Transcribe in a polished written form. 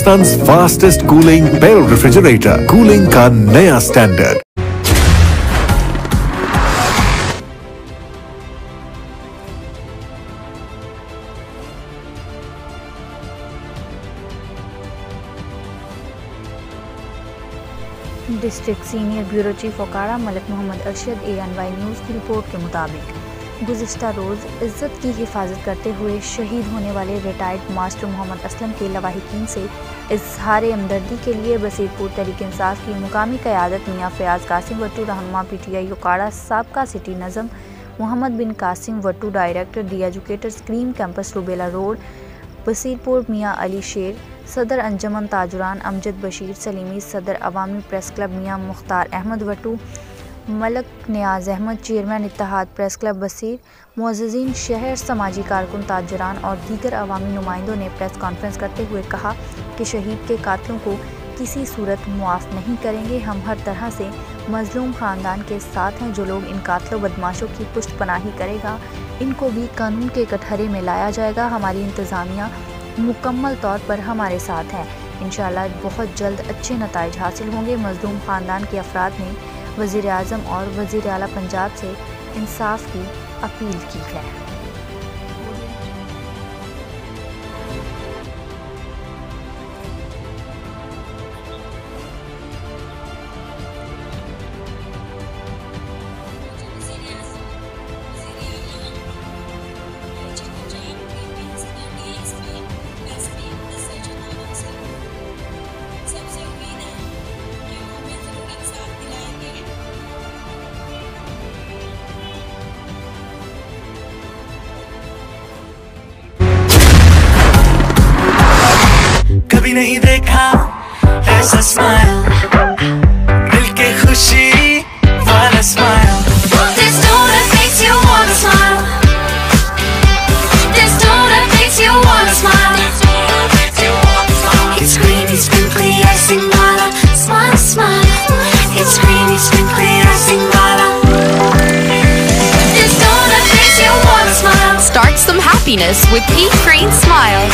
Hindustan fastest cooling barrel refrigerator, cooling का नया standard. District senior bureau chief Okara Malik Mohammad Arshad ANY news की report के मुताबिक गुज़िश्ता रोज़ इज़्ज़त की हिफाजत करते हुए शहीद होने वाले रिटायर्ड मास्टर मोहम्मद असलम के लवाहिकीन से इज़हार हमदर्दी के लिए बसीरपुर तहरीक इंसाफ की मुकामी क़यादत मियाँ फ़याज़ कासिम वट्टू रहनुमा PTI ओकाड़ा, साबका city Nazim Muhammad bin Qasim Wattoo, director the educators cream campus रुबेला रोड बसीरपुर, मियाँ अली शेर सदर अंजमन ताजुरान अमजद बशीर सलीमी, सदर अवामी press club Mian Mukhtar Ahmad Wattoo, Malik Niaz Ahmad, chairman इत्तेहाद प्रेस क्लब बसीर, मुअज़्ज़िज़ीन शहर, समाजी कारकुन ताजरान और दीगर अवामी नुमाइंदों ने प्रेस कॉन्फ्रेंस करते हुए कहा कि शहीद के कातिलों को किसी सूरत मुआफ़ नहीं करेंगे। हम हर तरह से मज़लूम ख़ानदान के साथ हैं। जो लोग इन कातिलों बदमाशों की पुष्ट पनाही करेगा, इनको भी कानून के कटहरे में लाया जाएगा। हमारी इंतज़ामिया मुकम्मल तौर पर हमारे साथ है। इंशाअल्लाह बहुत जल्द अच्छे नताइज हासिल होंगे। मज़लूम ख़ानदान के अफराद ने वज़ीर आज़म और वज़ीर आला पंजाब से इंसाफ की अपील की है। कभी नहीं देखा ऐसा स्माइल, दिल के खुशी वाला smile. This tone that makes you wanna smile. This tone that makes you wanna smile. It's creamy, sprinkly, icing wala. Smile, smile. It's creamy, sprinkly, icing wala. This tone that makes you wanna smile. Start some happiness with Peak Green Smile.